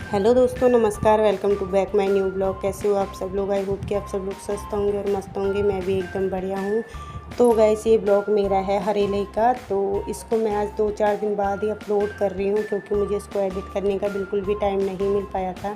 Hello दोस्तों, नमस्कार। Welcome to back my new blog. कैसे हो आप सब लोग? आई होप कि आप सब लोग स्वस्थ होंगे और मस्त होंगे। मैं भी एकदम बढ़िया हूँ। तो गाइस, ये ब्लॉग मेरा है हरेले का। तो इसको मैं आज 2-4 दिन बाद ही अपलोड कर रही हूँ, क्योंकि मुझे इसको एडिट करने का बिल्कुल भी टाइम नहीं मिल पाया था।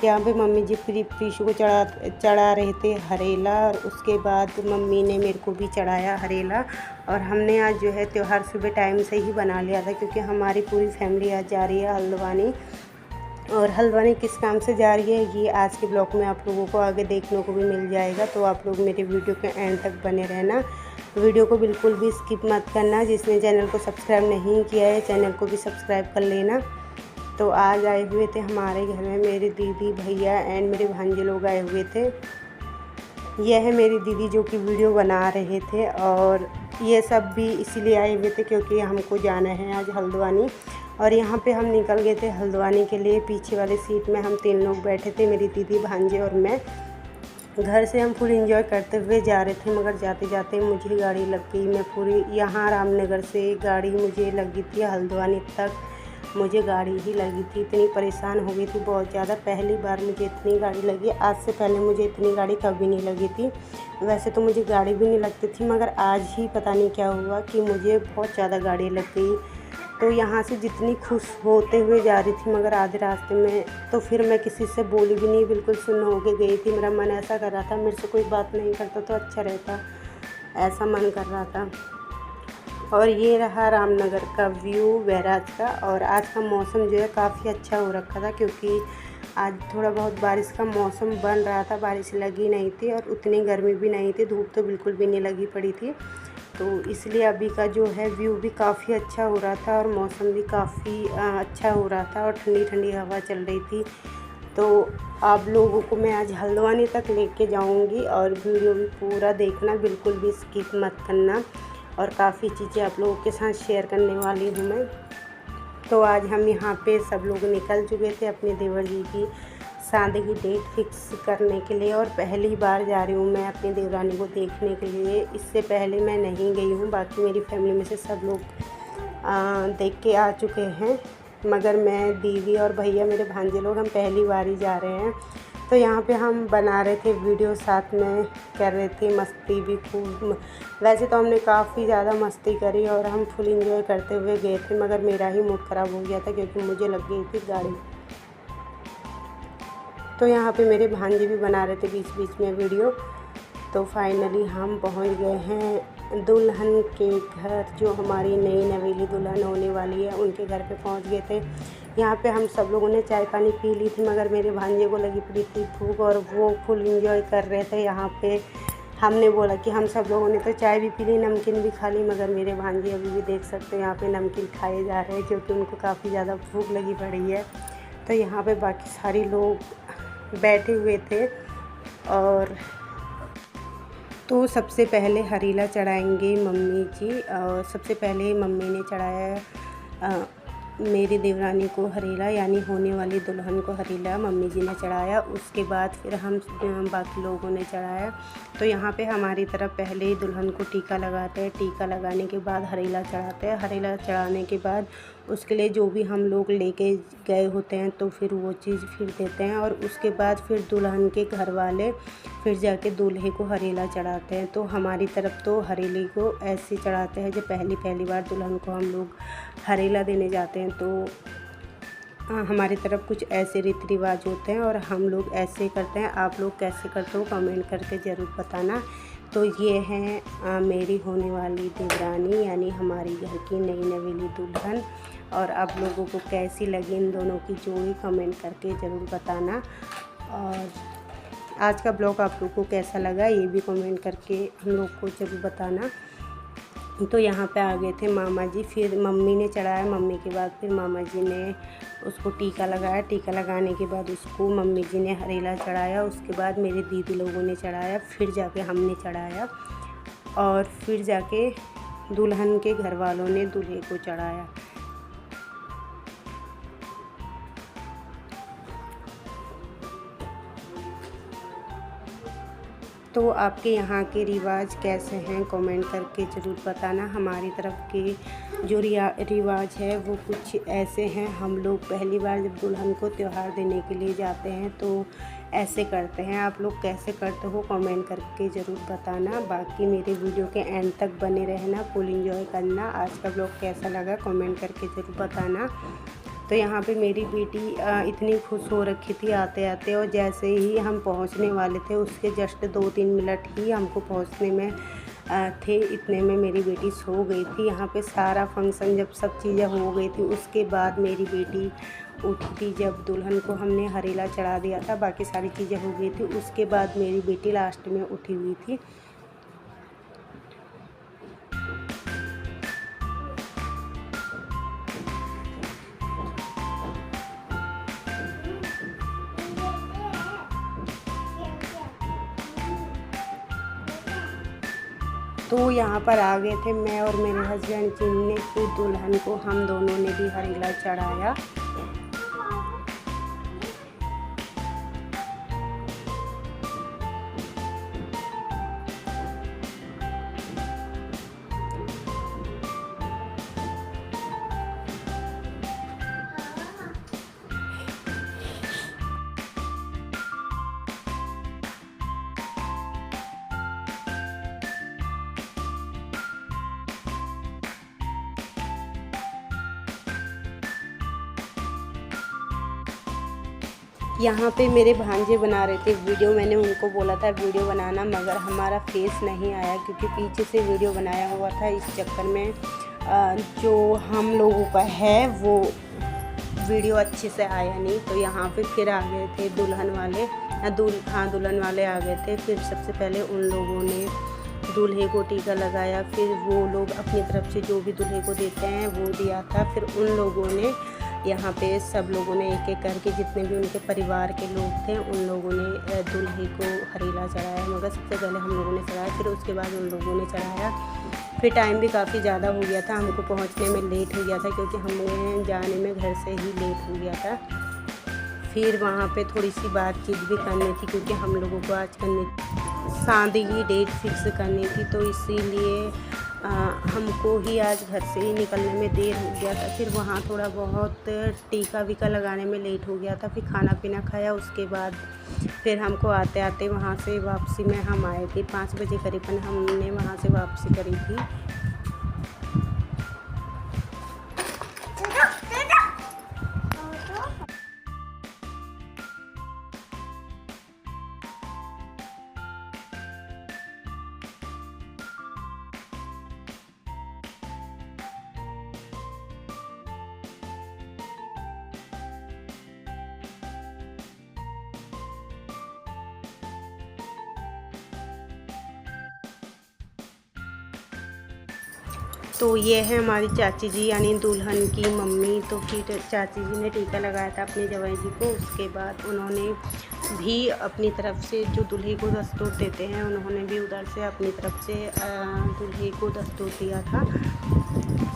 यहाँ पे मम्मी जी प्रीशु को चढ़ा रहे थे हरेला, और उसके बाद मम्मी ने मेरे को भी चढ़ाया हरेला। और हमने आज जो है त्यौहार सुबह टाइम से ही बना लिया था, क्योंकि हमारी पूरी फैमिली आज जा रही है हल्द्वानी। और हल्द्वानी किस काम से जा रही है, ये आज के ब्लॉग में आप लोगों को आगे देखने को भी मिल जाएगा। तो आप लोग मेरे वीडियो के एंड तक बने रहना, वीडियो को बिल्कुल भी स्किप मत करना। जिसने चैनल को सब्सक्राइब नहीं किया है, चैनल को भी सब्सक्राइब कर लेना। तो आज आए हुए थे हमारे घर में मेरी दीदी, भैया एंड मेरे भांजे लोग आए हुए थे। यह है मेरी दीदी जो कि वीडियो बना रहे थे, और ये सब भी इसीलिए आए हुए थे क्योंकि हमको जाना है आज हल्द्वानी। और यहाँ पे हम निकल गए थे हल्द्वानी के लिए। पीछे वाले सीट में हम 3 लोग बैठे थे, मेरी दीदी, भांजे और मैं। घर से हम फुल एंजॉय करते हुए जा रहे थे, मगर जाते जाते मुझे गाड़ी लग गई। मैं पूरी यहाँ रामनगर से गाड़ी मुझे लगी थी हल्द्वानी तक, मुझे गाड़ी ही लगी थी। इतनी परेशान हो गई थी बहुत ज़्यादा। पहली बार मुझे इतनी गाड़ी लगी। आज से पहले मुझे इतनी गाड़ी कभी नहीं लगी थी। वैसे तो मुझे गाड़ी भी नहीं लगती थी, मगर आज ही पता नहीं क्या हुआ कि मुझे बहुत ज़्यादा गाड़ी लग गई। तो यहाँ से जितनी खुश होते हुए जा रही थी, मगर आधे रास्ते में तो फिर मैं किसी से बोली भी नहीं, बिल्कुल सुन्न हो के गई थी। मेरा मन ऐसा कर रहा था मेरे से कोई बात नहीं करता तो अच्छा रहता, ऐसा मन कर रहा था। और ये रहा रामनगर का व्यू बैराज का। और आज का मौसम जो है काफ़ी अच्छा हो रखा था, क्योंकि आज थोड़ा बहुत बारिश का मौसम बन रहा था। बारिश लगी नहीं थी और उतनी गर्मी भी नहीं थी, धूप तो बिल्कुल भी नहीं लगी पड़ी थी। तो इसलिए अभी का जो है व्यू भी काफ़ी अच्छा हो रहा था, और मौसम भी काफ़ी अच्छा हो रहा था, और ठंडी ठंडी हवा चल रही थी। तो आप लोगों को मैं आज हल्द्वानी तक लेके जाऊंगी, और वीडियो भी पूरा देखना, बिल्कुल भी स्किप मत करना। और काफ़ी चीज़ें आप लोगों के साथ शेयर करने वाली हूँ मैं। तो आज हम यहाँ पे सब लोग निकल चुके थे अपने देवर जी की शादी की डेट फिक्स करने के लिए। और पहली बार जा रही हूँ मैं अपनी देवरानी को देखने के लिए। इससे पहले मैं नहीं गई हूँ, बाकी मेरी फैमिली में से सब लोग देख के आ चुके हैं, मगर मैं, दीदी और भैया, मेरे भांजे लोग, हम पहली बार ही जा रहे हैं। तो यहाँ पे हम बना रहे थे वीडियो, साथ में कर रहे थे मस्ती भी खूब। वैसे तो हमने काफ़ी ज़्यादा मस्ती करी और हम फुल एंजॉय करते हुए गए थे, मगर मेरा ही मूड ख़राब हो गया था क्योंकि मुझे लग गई थी गाड़ी। तो यहाँ पे मेरे भांजे भी बना रहे थे बीच बीच में वीडियो। तो फाइनली हम पहुँच गए हैं दुल्हन के घर, जो हमारी नई नवेली दुल्हन होने वाली है, उनके घर पे पहुँच गए थे। यहाँ पे हम सब लोगों ने चाय पानी पी ली थी, मगर मेरे भांजे को लगी पड़ी थी भूख, और वो फुल एंजॉय कर रहे थे यहाँ पे। हमने बोला कि हम सब लोगों ने तो चाय भी पी ली, नमकीन भी खा ली, मगर मेरे भांजे अभी भी देख सकते हैं यहाँ पे नमकीन खाए जा रहे हैं, क्योंकि उनको काफ़ी ज़्यादा भूख लगी पड़ी है। तो यहाँ पे बाकी सारे लोग बैठे हुए थे। और तो सबसे पहले हरीला चढ़ाएंगे मम्मी जी, और सबसे पहले मम्मी ने चढ़ाया मेरी देवरानी को हरीला, यानी होने वाली दुल्हन को हरीला मम्मी जी ने चढ़ाया। उसके बाद फिर हम बाकी लोगों ने चढ़ाया। तो यहाँ पे हमारी तरफ पहले ही दुल्हन को टीका लगाते हैं, टीका लगाने के बाद हरीला चढ़ाते हैं। हरीला चढ़ाने के बाद उसके लिए जो भी हम लोग लेके गए होते हैं, तो फिर वो चीज़ फिर देते हैं। और उसके बाद फिर दुल्हन के घर वाले फिर जाके दूल्हे को हरीला चढ़ाते हैं। तो हमारी तरफ तो हरीले को ऐसे चढ़ाते हैं, जब पहली बार दुल्हन को हम लोग हरीला देने जाते हैं, तो हमारी तरफ कुछ ऐसे रीति रिवाज होते हैं, और हम लोग ऐसे करते हैं। आप लोग कैसे करते हो कमेंट करके ज़रूर बताना। तो ये है मेरी होने वाली देवरानी, यानी हमारी घर की नई नवेली दुल्हन। और आप लोगों को कैसी लगी इन दोनों की जोड़ी, कमेंट करके ज़रूर बताना। और आज का ब्लॉग आप लोग को कैसा लगा, ये भी कमेंट करके हम लोग को ज़रूर बताना। तो यहाँ पे आ गए थे मामा जी, फिर मम्मी ने चढ़ाया, मम्मी के बाद फिर मामा जी ने उसको टीका लगाया। टीका लगाने के बाद उसको मम्मी जी ने हरीला चढ़ाया। उसके बाद मेरे दीदी लोगों ने चढ़ाया, फिर जाके हमने चढ़ाया, और फिर जाके दुल्हन के घर वालों ने दूल्हे को चढ़ाया। तो आपके यहाँ के रिवाज कैसे हैं कमेंट करके ज़रूर बताना। हमारी तरफ के जो रिवाज है वो कुछ ऐसे हैं। हम लोग पहली बार जब दुल्हन को त्यौहार देने के लिए जाते हैं तो ऐसे करते हैं। आप लोग कैसे करते हो कमेंट करके ज़रूर बताना। बाकी मेरे वीडियो के एंड तक बने रहना, फुल एंजॉय करना। आज का ब्लॉग कैसा लगा कमेंट करके ज़रूर बताना। तो यहाँ पे मेरी बेटी इतनी खुश हो रखी थी आते आते, और जैसे ही हम पहुँचने वाले थे उसके जस्ट 2-3 मिनट ही हमको पहुँचने में थे, इतने में मेरी बेटी सो गई थी। यहाँ पे सारा फंक्शन जब सब चीज़ें हो गई थी उसके बाद मेरी बेटी उठी थी। जब दुल्हन को हमने हरेला चढ़ा दिया था, बाकी सारी चीज़ें हो गई थी, उसके बाद मेरी बेटी लास्ट में उठी हुई थी। तो यहाँ पर आ गए थे मैं और मेरे हस्बैंड जिनने फिर दुल्हन को हम दोनों ने भी हरेला चढ़ाया। यहाँ पे मेरे भांजे बना रहे थे वीडियो। मैंने उनको बोला था वीडियो बनाना, मगर हमारा फेस नहीं आया क्योंकि पीछे से वीडियो बनाया हुआ था। इस चक्कर में जो हम लोगों का है वो वीडियो अच्छे से आया नहीं। तो यहाँ पे फिर आ गए थे दुल्हन वाले, दुल्हन वाले आ गए थे। फिर सबसे पहले उन लोगों ने दूल्हे को टीका लगाया, फिर वो लोग अपनी तरफ से जो भी दूल्हे को देते हैं वो दिया था। फिर उन लोगों ने यहाँ पे सब लोगों ने एक एक करके, जितने भी उनके परिवार के लोग थे, उन लोगों ने दूल्हे को हरेला चढ़ाया। मगर सबसे पहले हम लोगों ने चढ़ाया, फिर उसके बाद उन लोगों ने चढ़ाया। फिर टाइम भी काफ़ी ज़्यादा हो गया था, हमको पहुँचने में लेट हो गया था क्योंकि हमें जाने में घर से ही लेट हो गया था। फिर वहाँ पे थोड़ी सी बातचीत भी करनी थी क्योंकि हम लोगों को आज शादी की डेट फिक्स करनी थी, तो इसीलिए हमको ही आज घर से ही निकलने में देर हो गया था। फिर वहाँ थोड़ा बहुत टीका वीका लगाने में लेट हो गया था। फिर खाना पीना खाया, उसके बाद फिर हमको आते आते वहाँ से वापसी में हम आए थे 5 बजे करीबन हमने वहाँ से वापसी करी थी। तो ये है हमारी चाची जी यानी दुल्हन की मम्मी। तो फिर चाची जी ने टीका लगाया था अपने जवाई जी को। उसके बाद उन्होंने भी अपनी तरफ से जो दूल्हे को दस्तूर देते हैं, उन्होंने भी उधर से अपनी तरफ से दूल्हे को दस्तूर दिया था,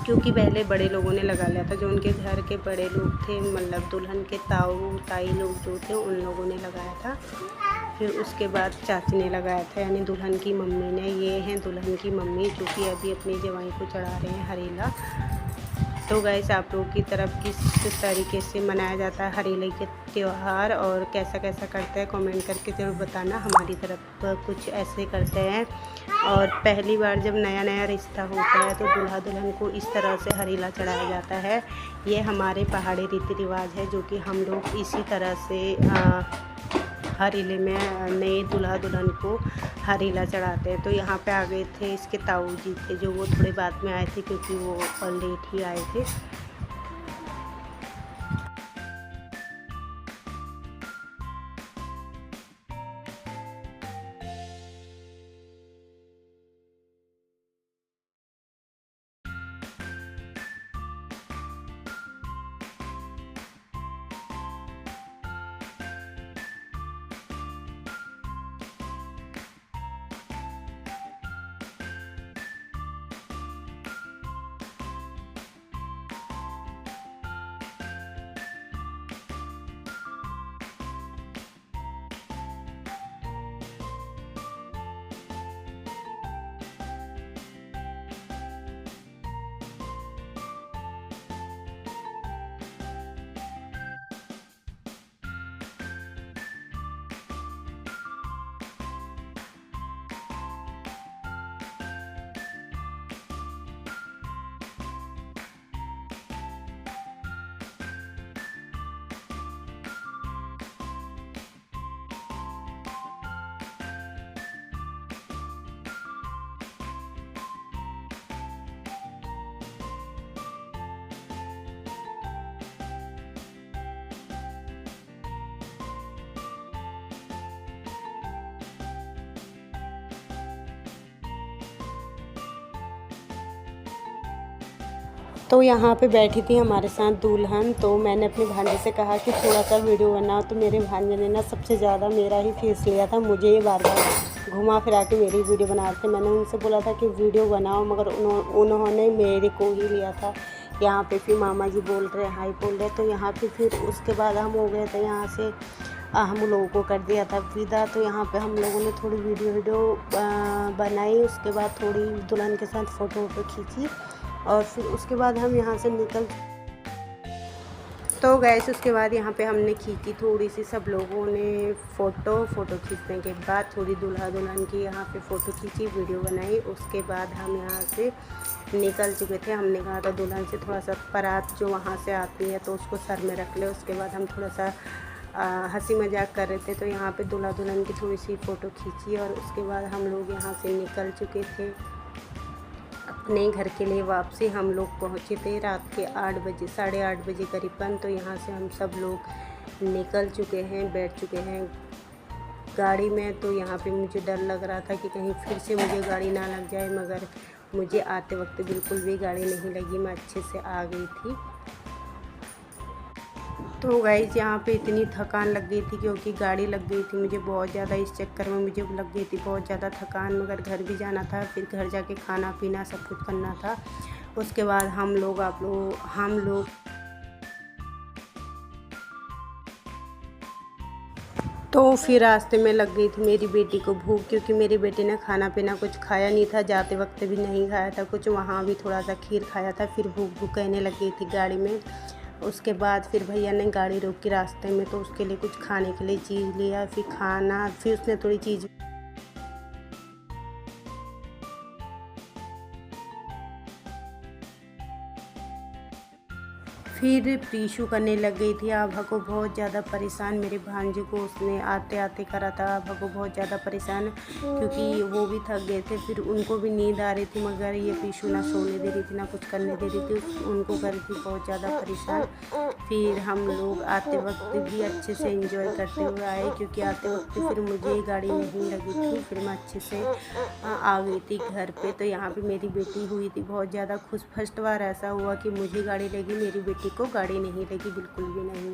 क्योंकि पहले बड़े लोगों ने लगा लिया था। जो उनके घर के बड़े लोग थे, मतलब दुल्हन के ताऊ ताई लोग जो थे, उन लोगों ने लगाया था। फिर उसके बाद चाची ने लगाया था यानी दुल्हन की मम्मी ने। ये हैं दुल्हन की मम्मी जो कि अभी अपने जवाई को चढ़ा रहे हैं हरेला। तो गाइस, आप लोगों की तरफ किस तरीके से मनाया जाता है हरेले के त्यौहार और कैसा कैसा करते हैं कमेंट करके ज़रूर बताना। हमारी तरफ कुछ ऐसे करते हैं, और पहली बार जब नया नया रिश्ता होता है तो दूल्हा दुल्हन को इस तरह से हरेला चढ़ाया जाता है। ये हमारे पहाड़ी रीति रिवाज है जो कि हम लोग इसी तरह से हरेले में नए दूल्हा दुल्हन को हरेला चढ़ाते हैं। तो यहाँ पे आ गए थे इसके ताऊ जी थे, जो वो थोड़े बाद में आए थे क्योंकि वो लेट ही आए थे। तो यहाँ पे बैठी थी हमारे साथ दुल्हन। तो मैंने अपने भांजे से कहा कि थोड़ा सा वीडियो बनाओ, तो मेरे भांजे ने ना सबसे ज़्यादा मेरा ही फेस लिया था, मुझे ये बार बार घुमा फिरा के मेरी वीडियो बना रहे थे। मैंने उनसे बोला था कि वीडियो बनाओ, मगर उन्होंने मेरे को ही लिया था। यहाँ पे फिर मामा जी बोल रहे हाई बोल रहे, तो यहाँ पे फिर उसके बाद हम हो गए थे यहाँ से, हम लोगों को कर दिया था विदा। तो यहाँ पे हम लोगों ने थोड़ी वीडियो बनाई, उसके बाद थोड़ी दुल्हन के साथ फ़ोटो खींची और फिर उसके बाद हम यहाँ से निकल। तो गैस उसके बाद यहाँ पे हमने खींची थोड़ी सी, सब लोगों ने फ़ोटो खींचने के बाद थोड़ी दूल्हा दुल्हन की यहाँ पे फ़ोटो खींची, वीडियो बनाई। उसके बाद हम यहाँ से निकल चुके थे। हमने कहा था दुल्हन से थोड़ा सा बारात जो वहाँ से आती है तो उसको सर में रख ले। उसके बाद हम थोड़ा सा हंसी मजाक कर रहे थे, तो यहाँ पे दूल्हा दुल्हन की थोड़ी सी फ़ोटो खींची और उसके बाद हम लोग यहाँ से निकल चुके थे अपने घर के लिए वापसी। हम लोग पहुँचे थे रात के 8 बजे, 8:30 बजे करीबन। तो यहाँ से हम सब लोग निकल चुके हैं, बैठ चुके हैं गाड़ी में। तो यहाँ पे मुझे डर लग रहा था कि कहीं फिर से मुझे गाड़ी ना लग जाए, मगर मुझे आते वक्त बिल्कुल भी गाड़ी नहीं लगी, मैं अच्छे से आ गई थी। तो गाइस यहाँ पे इतनी थकान लग गई थी क्योंकि गाड़ी लग गई थी मुझे बहुत ज़्यादा, इस चक्कर में मुझे लग गई थी बहुत ज़्यादा थकान। मगर घर भी जाना था, फिर घर जाके खाना पीना सब कुछ करना था। उसके बाद हम लोग तो फिर रास्ते में लग गई थी मेरी बेटी को भूख, क्योंकि मेरी बेटी ने खाना पीना कुछ खाया नहीं था, जाते वक्त भी नहीं खाया था कुछ, वहाँ भी थोड़ा सा खीर खाया था। फिर भूख कहने लग गई थी गाड़ी में। उसके बाद फिर भैया ने गाड़ी रोकी रास्ते में, तो उसके लिए कुछ खाने के लिए चीज़ लिया, फिर खाना, फिर उसने थोड़ी चीज़ फिर प्रीशू करने लग गई थी। आभा को बहुत ज़्यादा परेशान, मेरे भांजे को उसने आते आते करा था आभा को बहुत ज़्यादा परेशान, क्योंकि वो भी थक गए थे। फिर उनको भी नींद आ रही थी, मगर ये प्रीशू ना सोने दे रही थी ना कुछ करने दे रही थी, उनको कर रही थी बहुत ज़्यादा परेशान। फिर हम लोग आते वक्त भी अच्छे से एंजॉय करते हुए आए, क्योंकि आते वक्त फिर मुझे गाड़ी नहीं लगी थी, फिर मैं अच्छे से आ गई थी घर पे। तो यहाँ पे मेरी बेटी हुई थी बहुत ज़्यादा खुश। फर्स्ट बार ऐसा हुआ कि मुझे गाड़ी लगी, मेरी बेटी को गाड़ी नहीं लगी, बिल्कुल भी नहीं।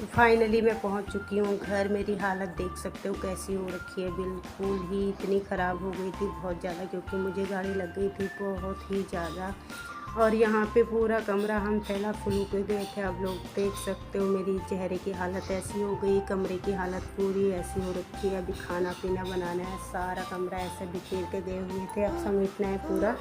फाइनली मैं पहुंच चुकी हूं घर। मेरी हालत देख सकते हो कैसी हो रखी है, बिल्कुल ही इतनी ख़राब हो गई थी बहुत ज़्यादा, क्योंकि मुझे गाड़ी लग गई थी बहुत ही ज़्यादा। और यहाँ पे पूरा कमरा हम फैला फूल के गए थे, आप लोग देख सकते हो मेरी चेहरे की हालत ऐसी हो गई, कमरे की हालत पूरी ऐसी हो रखी है। अभी खाना पीना बनाना है, सारा कमरा ऐसे बिखेर के गए हुए थे, अब समेटना है पूरा।